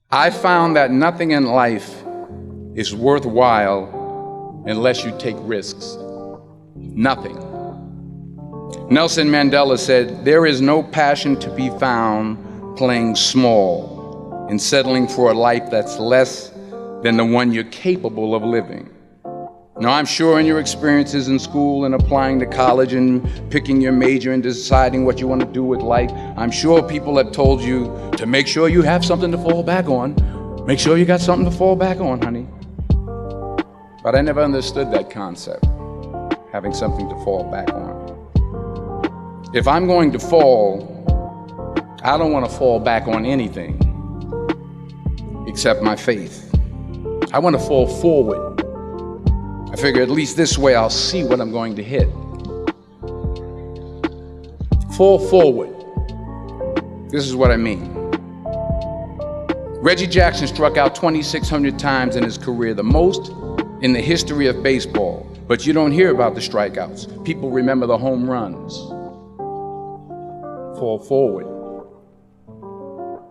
I found that nothing in life is worthwhile unless you take risks. Nothing. Nelson Mandela said, "There is no passion to be found playing small and settling for a life that's less than the one you're capable of living." Now, I'm sure in your experiences in school and applying to college and picking your major and deciding what you want to do with life, I'm sure people have told you to make sure you have something to fall back on. Make sure you got something to fall back on, honey. But I never understood that concept, having something to fall back on. If I'm going to fall, I don't want to fall back on anything except my faith. I want to fall forward. I figure at least this way I'll see what I'm going to hit. Fall forward. This is what I mean. Reggie Jackson struck out 2,600 times in his career, the most in the history of baseball. But you don't hear about the strikeouts. People remember the home runs. Fall forward.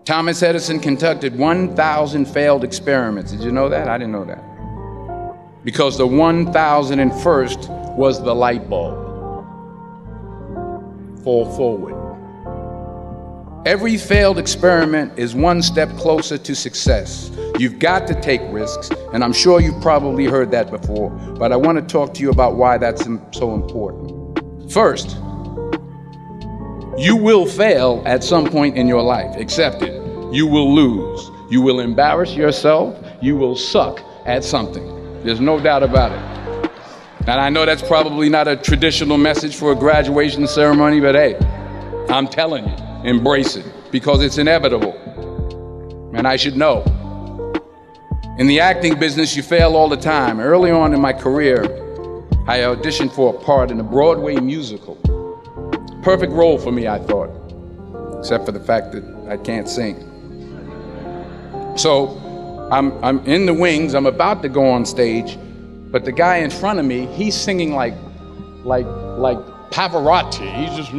Thomas Edison conducted 1,000 failed experiments. Did you know that? I didn't know that. Because the 1,001st was the light bulb. Fall forward. Every failed experiment is one step closer to success. You've got to take risks, and I'm sure you've probably heard that before, but I want to talk to you about why that's so important. First, you will fail at some point in your life. Accept it. You will lose. You will embarrass yourself. You will suck at something. There's no doubt about it. And I know that's probably not a traditional message for a graduation ceremony, but hey, I'm telling you, embrace it, because it's inevitable. And I should know. In the acting business, you fail all the time. Early on in my career, I auditioned for a part in a Broadway musical. Perfect role for me, I thought, except for the fact that I can't sing. So I'm in the wings, I'm about to go on stage, but the guy in front of me, he's singing like Pavarotti. He's just,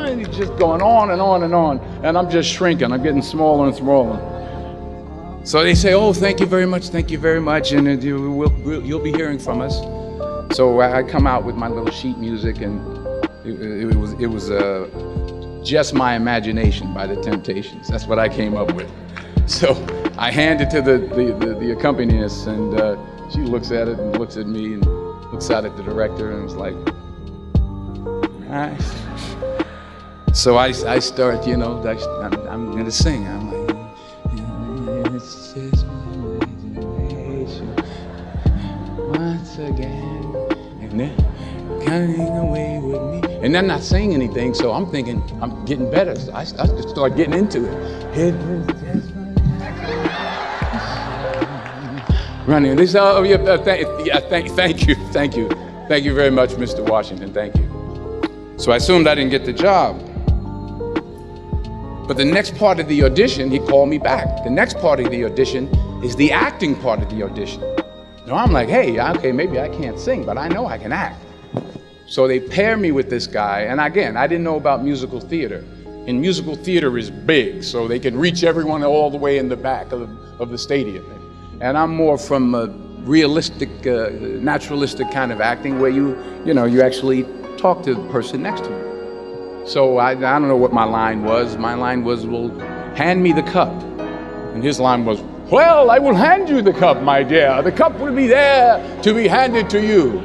and he's just going on and on and on, and I'm just shrinking, I'm getting smaller and smaller. So they say, "Oh, thank you very much, and you'll be hearing from us." So I come out with my little sheet music, and it was Just My Imagination by The Temptations. That's what I came up with. So I hand it to the accompanist, and she looks at it and looks at me and looks out at the director and was like, "All right." So I start, I'm gonna sing. I'm like, "It's just my imagination once again, and they're coming away with me." And they're not saying anything, so I'm thinking I'm getting better. So I start getting into it. It was just running. They say, "Oh yeah, thank you very much, Mr. Washington. Thank you." So I assumed I didn't get the job. But the next part of the audition, he called me back. The next part of the audition is the acting part of the audition. Now I'm like, hey, okay, maybe I can't sing, but I know I can act. So they pair me with this guy, and again, I didn't know about musical theater. And musical theater is big, so they can reach everyone all the way in the back of the stadium. And I'm more from a realistic, naturalistic kind of acting where you actually talk to the person next to you. So I don't know what my line was. My line was, "Well, hand me the cup." And his line was, "Well, I will hand you the cup, my dear. The cup will be there to be handed to you."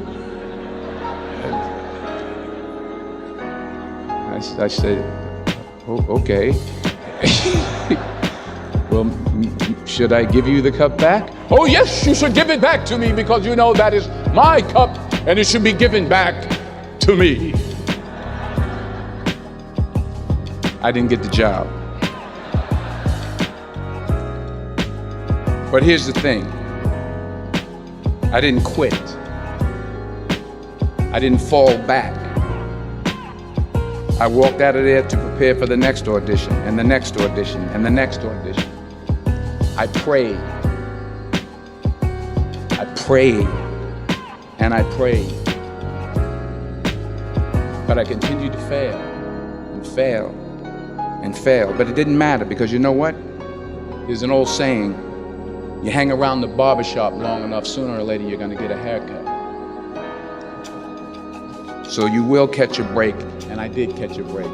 I said, "Oh, okay." "Well, should I give you the cup back?" "Oh, yes, you should give it back to me, because you know that is my cup and it should be given back to me." I didn't get the job. But here's the thing. I didn't quit. I didn't fall back. I walked out of there to prepare for the next audition, and the next audition, and the next audition. I prayed. I prayed, and I prayed. But I continued to fail, and fail, and fail. But it didn't matter, because you know what? There's an old saying, you hang around the barbershop long enough, sooner or later you're going to get a haircut. So you will catch a break, and I did catch a break.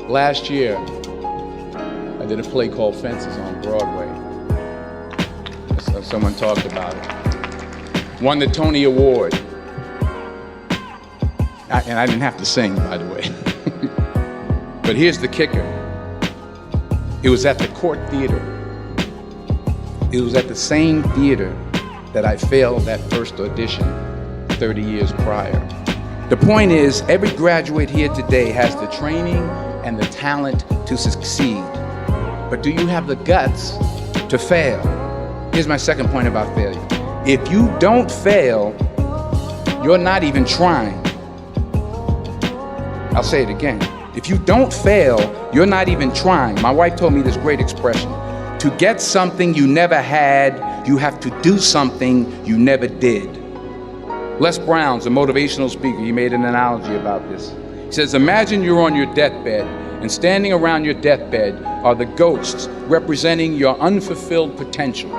Last year, I did a play called Fences on Broadway. Someone talked about it. Won the Tony Award. And I didn't have to sing, by the way. But here's the kicker. It was at the Court Theater. It was at the same theater that I failed that first audition 30 years prior. The point is, every graduate here today has the training and the talent to succeed. But do you have the guts to fail? Here's my second point about failure. If you don't fail, you're not even trying. I'll say it again. If you don't fail, you're not even trying. My wife told me this great expression. To get something you never had, you have to do something you never did. Les Brown's a motivational speaker. He made an analogy about this. He says, imagine you're on your deathbed, and standing around your deathbed are the ghosts representing your unfulfilled potential.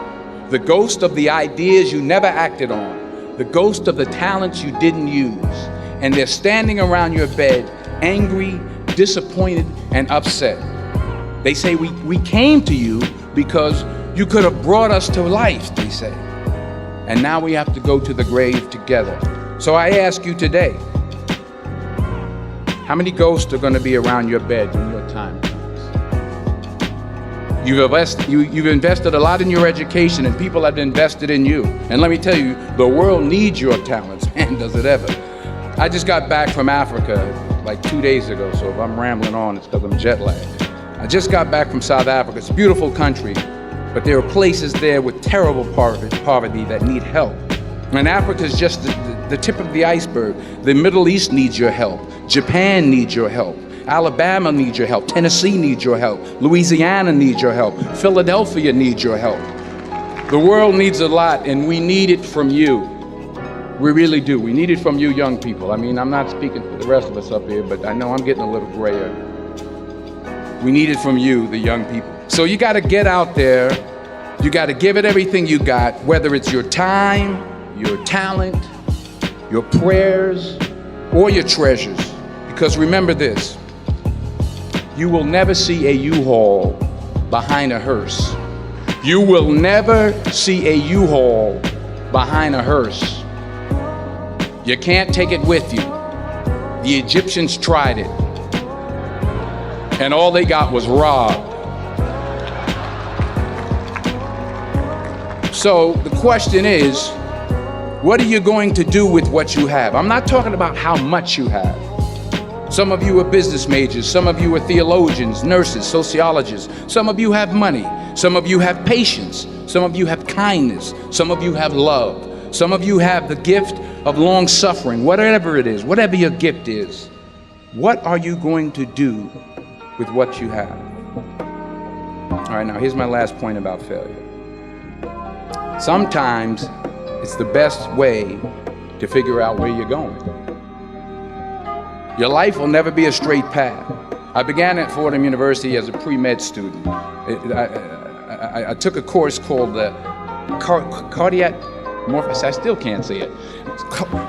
The ghost of the ideas you never acted on. The ghost of the talents you didn't use. And they're standing around your bed, angry, disappointed, and upset. They say, we came to you because you could have brought us to life, they say. And now we have to go to the grave together. So I ask you today, how many ghosts are going to be around your bed when your time comes? You've invested a lot in your education, and people have invested in you. And let me tell you, the world needs your talents, man, does it ever. I just got back from Africa like 2 days ago, so if I'm rambling on, it's because I'm jet lagged. I just got back from South Africa. It's a beautiful country, but there are places there with terrible poverty that need help. And Africa is just the tip of the iceberg. The Middle East needs your help. Japan needs your help. Alabama needs your help. Tennessee needs your help. Louisiana needs your help. Philadelphia needs your help. The world needs a lot, and we need it from you. We really do. We need it from you young people. I mean, I'm not speaking for the rest of us up here, but I know I'm getting a little grayer. We need it from you, the young people. So you got to get out there. You got to give it everything you got, whether it's your time, your talent, your prayers, or your treasures. Because remember this, you will never see a U-Haul behind a hearse. You will never see a U-Haul behind a hearse. You can't take it with you. The Egyptians tried it, and all they got was robbed. So the question is, what are you going to do with what you have? I'm not talking about how much you have. Some of you are business majors, some of you are theologians, nurses, sociologists. Some of you have money, some of you have patience, some of you have kindness, some of you have love. Some of you have the gift of long suffering, whatever it is, whatever your gift is. What are you going to do with what you have? All right, now here's my last point about failure. Sometimes it's the best way to figure out where you're going. Your life will never be a straight path. I began at Fordham University as a pre-med student. I took a course called the cardiac I still can't say it.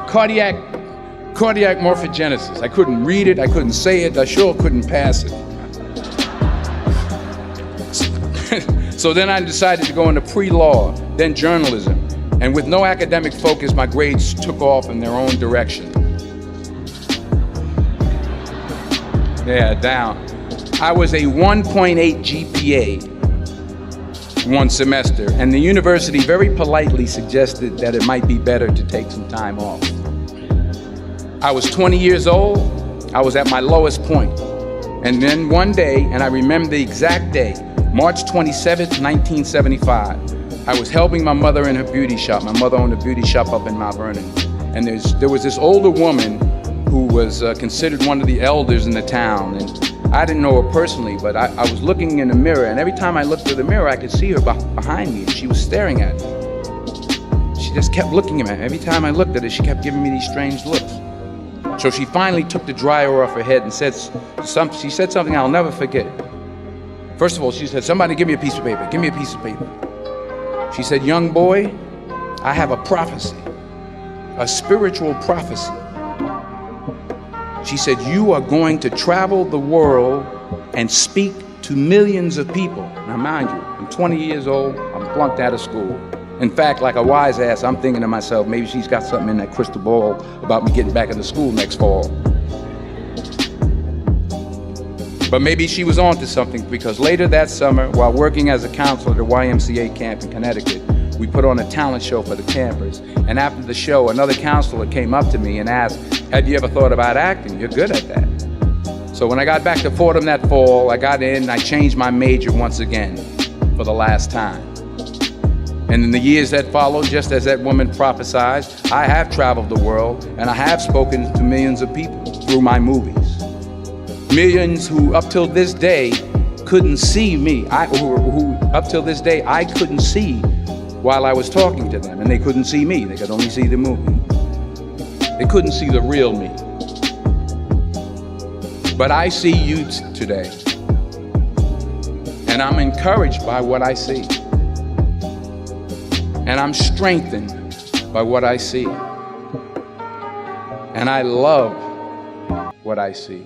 Cardiac morphogenesis. I couldn't read it, I couldn't say it, I sure couldn't pass it. So then I decided to go into pre-law, then journalism. And with no academic focus, my grades took off in their own direction. Yeah, down. I was a 1.8 GPA one semester, and the university very politely suggested that it might be better to take some time off. I was 20 years old, I was at my lowest point. And then one day, and I remember the exact day, March 27th, 1975, I was helping my mother in her beauty shop. My mother owned a beauty shop up in Mount Vernon. And there was this older woman who was considered one of the elders in the town. And I didn't know her personally, but I was looking in the mirror, and every time I looked through the mirror, I could see her behind me, and she was staring at me. She just kept looking at me. Every time I looked at her, she kept giving me these strange looks. So she finally took the dryer off her head and she said something I'll never forget. First of all, she said, somebody give me a piece of paper, give me a piece of paper. She said, young boy, I have a prophecy, a spiritual prophecy. She said, you are going to travel the world and speak to millions of people. Now mind you, I'm 20 years old, I'm flunked out of school. In fact, like a wise ass, I'm thinking to myself, maybe she's got something in that crystal ball about me getting back into school next fall. But maybe she was onto something, because later that summer, while working as a counselor at the YMCA camp in Connecticut, we put on a talent show for the campers. And after the show, another counselor came up to me and asked, have you ever thought about acting? You're good at that. So when I got back to Fordham that fall, I got in and I changed my major once again for the last time. And in the years that followed, just as that woman prophesied, I have traveled the world and I have spoken to millions of people through my movies. Millions who up till this day couldn't see me, who up till this day I couldn't see while I was talking to them, and they couldn't see me, they could only see the movie. They couldn't see the real me. But I see you today, and I'm encouraged by what I see. And I'm strengthened by what I see. And I love what I see.